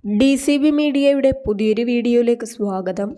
DCB മീഡിയയുടെ പുതിയൊരു വീഡിയോയിലേക്ക് സ്വാഗതം.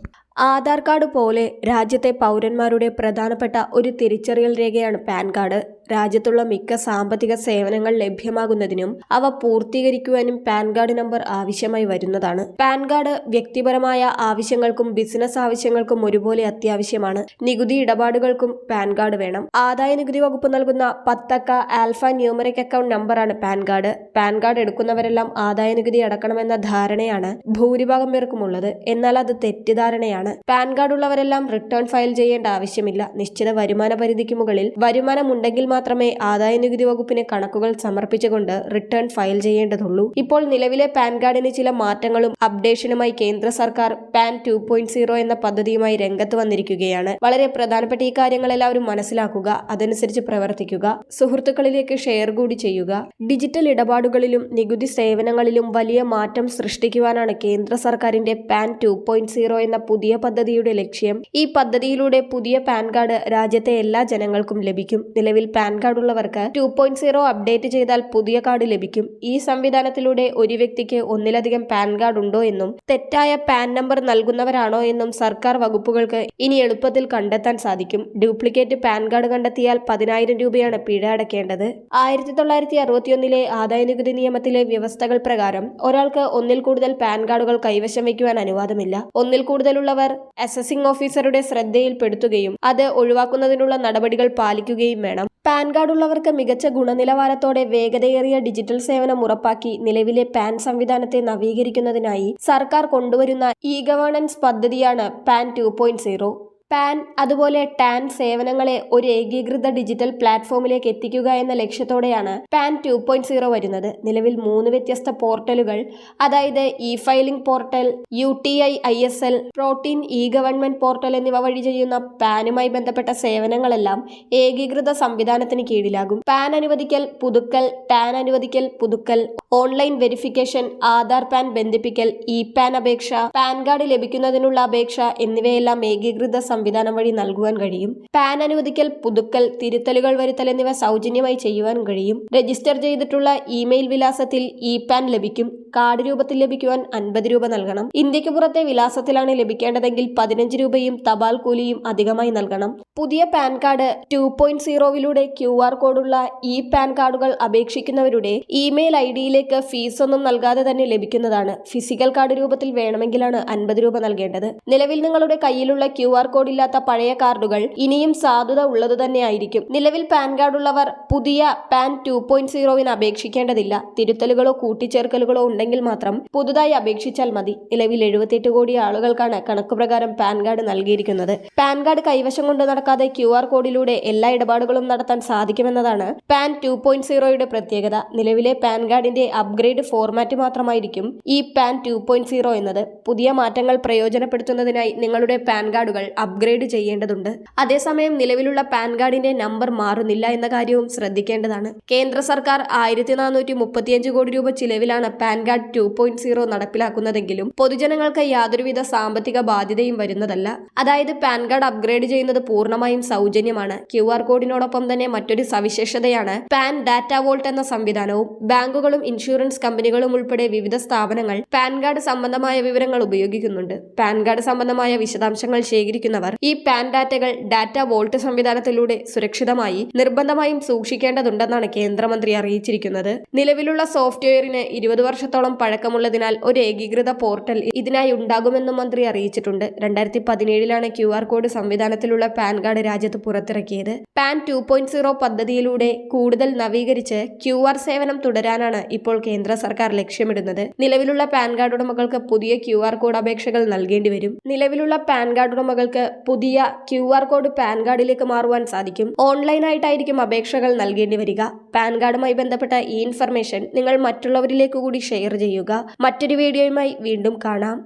ആധാർ കാർഡ് പോലെ രാജ്യത്തെ പൗരന്മാരുടെ പ്രധാനപ്പെട്ട ഒരു തിരിച്ചറിയൽ രേഖയാണ് പാൻ കാർഡ്. രാജ്യത്തുള്ള മിക്ക സാമ്പത്തിക സേവനങ്ങൾ ലഭ്യമാകുന്നതിനും അവ പൂർത്തീകരിക്കുവാനും പാൻ കാർഡ് നമ്പർ ആവശ്യമായി വരുന്നതാണ്. പാൻ കാർഡ് വ്യക്തിപരമായ ആവശ്യങ്ങൾക്കും ബിസിനസ് ആവശ്യങ്ങൾക്കും ഒരുപോലെ അത്യാവശ്യമാണ്. നികുതി ഇടപാടുകൾക്കും പാൻ കാർഡ് വേണം. ആദായ നികുതി വകുപ്പ് നൽകുന്ന 10 അക്ക ആൽഫ ന്യൂമറിക് അക്കൗണ്ട് നമ്പറാണ് പാൻ കാർഡ്. പാൻ കാർഡ് എടുക്കുന്നവരെല്ലാം ആദായ നികുതി അടക്കണമെന്ന ധാരണയാണ് ഭൂരിഭാഗം പേർക്കുമുള്ളത്. എന്നാൽ അത് തെറ്റിദ്ധാരണയാണ്. പാൻ കാർഡ് ഉള്ളവരെല്ലാം റിട്ടേൺ ഫയൽ ചെയ്യേണ്ട ആവശ്യമില്ല. നിശ്ചിത വരുമാന പരിധിക്ക് മുകളിൽ വരുമാനമുണ്ടെങ്കിൽ മാത്രമേ ആദായ നികുതി വകുപ്പിന് കണക്കുകൾ സമർപ്പിച്ചുകൊണ്ട് റിട്ടേൺ ഫയൽ ചെയ്യേണ്ടതുള്ളൂ. ഇപ്പോൾ നിലവിലെ പാൻ കാർഡിന് ചില മാറ്റങ്ങളും അപ്ഡേഷനുമായി കേന്ദ്ര സർക്കാർ പാൻ 2.0 എന്ന പദ്ധതിയുമായി രംഗത്ത് വന്നിരിക്കുകയാണ്. വളരെ പ്രധാനപ്പെട്ട ഈ കാര്യങ്ങൾ എല്ലാവരും മനസ്സിലാക്കുക, അതനുസരിച്ച് പ്രവർത്തിക്കുക, സുഹൃത്തുക്കളിലേക്ക് ഷെയർ കൂടി ചെയ്യുക. ഡിജിറ്റൽ ഇടപാടുകളിലും നികുതി സേവനങ്ങളിലും വലിയ മാറ്റം സൃഷ്ടിക്കുവാനാണ് കേന്ദ്ര സർക്കാരിന്റെ പാൻ 2.0 എന്ന പുതിയ പദ്ധതിയുടെ ലക്ഷ്യം. ഈ പദ്ധതിയിലൂടെ പുതിയ പാൻ കാർഡ് രാജ്യത്തെ എല്ലാ ജനങ്ങൾക്കും ലഭിക്കും. നിലവിൽ പാൻ കാർഡ് ഉള്ളവർക്ക് 2.0 അപ്ഡേറ്റ് ചെയ്താൽ പുതിയ കാർഡ് ലഭിക്കും. ഈ സംവിധാനത്തിലൂടെ ഒരു വ്യക്തിക്ക് ഒന്നിലധികം പാൻ കാർഡ് ഉണ്ടോ എന്നും തെറ്റായ പാൻ നമ്പർ നൽകുന്നവരാണോ എന്നും സർക്കാർ വകുപ്പുകൾക്ക് ഇനി എളുപ്പത്തിൽ കണ്ടെത്താൻ സാധിക്കും. ഡ്യൂപ്ലിക്കേറ്റ് പാൻ കാർഡ് കണ്ടെത്തിയാൽ 10,000 രൂപയാണ് പിഴ അടയ്ക്കേണ്ടത്. 1961 ആദായ നികുതി നിയമത്തിലെ വ്യവസ്ഥകൾ പ്രകാരം ഒരാൾക്ക് ഒന്നിൽ കൂടുതൽ പാൻ കാർഡുകൾ കൈവശം വയ്ക്കുവാൻ അനുവാദമില്ല. ഒന്നിൽ കൂടുതലുള്ളവർ അസസിംഗ് ഓഫീസറുടെ ശ്രദ്ധയിൽപ്പെടുത്തുകയും അത് ഒഴിവാക്കുന്നതിനുള്ള നടപടികൾ പാലിക്കുകയും വേണം. പാൻ കാർഡ് ഉള്ളവർക്ക് മികച്ച ഗുണനിലവാരത്തോടെ വേഗതയേറിയ ഡിജിറ്റൽ സേവനം ഉറപ്പാക്കി നിലവിലെ പാൻ സംവിധാനത്തെ നവീകരിക്കുന്നതിനായി സർക്കാർ കൊണ്ടുവരുന്ന ഇ-ഗവേണൻസ് പദ്ധതിയാണ് പാൻ 2.0. പാൻ അതുപോലെ ടാൻ സേവനങ്ങളെ ഒരു ഏകീകൃത ഡിജിറ്റൽ പ്ലാറ്റ്ഫോമിലേക്ക് എത്തിക്കുക എന്ന ലക്ഷ്യത്തോടെയാണ് പാൻ 2.0 വരുന്നത്. നിലവിൽ 3 വ്യത്യസ്ത പോർട്ടലുകൾ, അതായത് E filing portal, UTI ISL, protein e-government portal എന്നിവ വഴി ചെയ്യുന്ന പാനുമായി ബന്ധപ്പെട്ട സേവനങ്ങളെല്ലാം ഏകീകൃത സംവിധാനത്തിന് കീഴിലാകും. പാൻ അനുവദിക്കൽ, പുതുക്കൽ, ടാൻ അനുവദിക്കൽ, പുതുക്കൽ, ഓൺലൈൻ വെരിഫിക്കേഷൻ, ആധാർ പാൻ ബന്ധിപ്പിക്കൽ, ഇ-പാൻ അപേക്ഷ, പാൻ കാർഡ് ലഭിക്കുന്നതിനുള്ള അപേക്ഷ എന്നിവയെല്ലാം ഏകീകൃത സംവിധാനം വഴി നൽകുവാൻ കഴിയും. പാൻ അനുവദിക്കൽ, പുതുക്കൽ, തിരുത്തലുകൾ വരുത്തൽ എന്നിവ സൗജന്യമായി ചെയ്യുവാൻ കഴിയും. രജിസ്റ്റർ ചെയ്തിട്ടുള്ള ഇമെയിൽ വിലാസത്തിൽ ഇ-പാൻ ലഭിക്കും. കാർഡ് രൂപത്തിൽ ലഭിക്കുവാൻ 50 രൂപ നൽകണം. ഇന്ത്യക്ക് പുറത്തെ വിലാസത്തിലാണ് ലഭിക്കേണ്ടതെങ്കിൽ 15 രൂപയും തപാൽ കൂലിയും അധികമായി നൽകണം. പുതിയ പാൻ കാർഡ് 2.0 QR കോഡുള്ള ഇ-പാൻ കാർഡുകൾ അപേക്ഷിക്കുന്നവരുടെ ഇമെയിൽ ഐഡിയിലേക്ക് ഫീസൊന്നും നൽകാതെ തന്നെ ലഭിക്കുന്നതാണ്. ഫിസിക്കൽ കാർഡ് രൂപത്തിൽ വേണമെങ്കിലാണ് 50 രൂപ നൽകേണ്ടത്. നിലവിൽ നിങ്ങളുടെ കയ്യിലുള്ള QR കോഡ് ഇല്ലാത്ത പഴയ കാർഡുകൾ ഇനിയും സാധുത ഉള്ളത് തന്നെ ആയിരിക്കും. നിലവിൽ പാൻ കാർഡ് ഉള്ളവർ പുതിയ പാൻ 2.0 അപേക്ഷിക്കേണ്ടതില്ല. തിരുത്തലുകളോ കൂട്ടിച്ചേർക്കലുകളോ ഉണ്ടെങ്കിൽ മാത്രം പുതുതായി അപേക്ഷിച്ചാൽ മതി. നിലവിൽ 78 കോടി ആളുകൾക്കാണ് കണക്കുപ്രകാരം പാൻ കാർഡ് നൽകിയിരിക്കുന്നത്. പാൻ കാർഡ് കൈവശം കൊണ്ട് നടക്കാതെ QR കോഡിലൂടെ എല്ലാ ഇടപാടുകളും നടത്താൻ സാധിക്കുമെന്നതാണ് പാൻ 2.0 പ്രത്യേകത. നിലവിലെ പാൻ കാർഡിന്റെ അപ്ഗ്രേഡ് ഫോർമാറ്റ് മാത്രമായിരിക്കും ഈ പാൻ 2.0 എന്നത്. പുതിയ മാറ്റങ്ങൾ പ്രയോജനപ്പെടുത്തുന്നതിനായി നിങ്ങളുടെ പാൻ കാർഡുകൾ അപ്ഗ്രേഡ് ചെയ്യേണ്ടതുണ്ട്. അതേസമയം നിലവിലുള്ള പാൻ കാർഡിന്റെ നമ്പർ മാറുന്നില്ല എന്ന കാര്യവും ശ്രദ്ധിക്കേണ്ടതാണ്. കേന്ദ്ര സർക്കാർ 1435 കോടി രൂപ ചിലവിലാണ് പാൻ കാർഡ് 2.0 നടപ്പിലാക്കുന്നതെങ്കിലും പൊതുജനങ്ങൾക്ക് യാതൊരുവിധ സാമ്പത്തിക ബാധ്യതയും വരുന്നതല്ല. അതായത് പാൻ കാർഡ് അപ്ഗ്രേഡ് ചെയ്യുന്നത് പൂർണ്ണമായും സൗജന്യമാണ്. QR കോഡിനോടൊപ്പം തന്നെ മറ്റൊരു സവിശേഷതയാണ് പാൻ ഡാറ്റ വോൾട്ട് എന്ന സംവിധാനവും. ബാങ്കുകളും ഇൻഷുറൻസ് കമ്പനികളും ഉൾപ്പെടെ വിവിധ സ്ഥാപനങ്ങൾ പാൻ കാർഡ് സംബന്ധമായ വിവരങ്ങൾ ഉപയോഗിക്കുന്നുണ്ട്. പാൻ കാർഡ് സംബന്ധമായ വിശദാംശങ്ങൾ ശേഖരിക്കുന്നവർ ഈ പാൻ ഡാറ്റകൾ ഡാറ്റ വോൾട്ട് സംവിധാനത്തിലൂടെ സുരക്ഷിതമായി നിർബന്ധമായും സൂക്ഷിക്കേണ്ടതുണ്ടെന്നാണ് കേന്ദ്രമന്ത്രി അറിയിച്ചിരിക്കുന്നത്. നിലവിലുള്ള സോഫ്റ്റ്വെയറിന് 20 വർഷത്തോളം പഴക്കമുള്ളതിനാൽ ഒരു ഏകീകൃത പോർട്ടൽ ഇതിനായി ഉണ്ടാകുമെന്നും മന്ത്രി അറിയിച്ചിട്ടുണ്ട്. 2017 QR കോഡ് സംവിധാനത്തിലുള്ള പാൻ കാർഡ് രാജ്യത്ത് പുറത്തിറക്കിയത്. പാൻ 2.0 പദ്ധതിയിലൂടെ കൂടുതൽ നവീകരിച്ച് QR സേവനം തുടരാനാണ് ഇപ്പോൾ കേന്ദ്ര സർക്കാർ ലക്ഷ്യമിടുന്നത്. നിലവിലുള്ള പാൻ കാർഡ് ഉടമകൾക്ക് പുതിയ QR കോഡ് അപേക്ഷകൾ നൽകേണ്ടി വരും. നിലവിലുള്ള പാൻ കാർഡ് ഉടമകൾക്ക് പുതിയ QR കോഡ് പാൻ കാർഡിലേക്ക് മാറുവാൻ സാധിക്കും. ഓൺലൈനായിട്ടായിരിക്കും അപേക്ഷകൾ നൽകേണ്ടി വരിക. പാൻ കാർഡുമായി ബന്ധപ്പെട്ട ഈ ഇൻഫർമേഷൻ നിങ്ങൾ മറ്റുള്ളവരിലേക്ക് കൂടി ഷെയർ ചെയ്യുക. മറ്റൊരു വീഡിയോയുമായി വീണ്ടും കാണാം.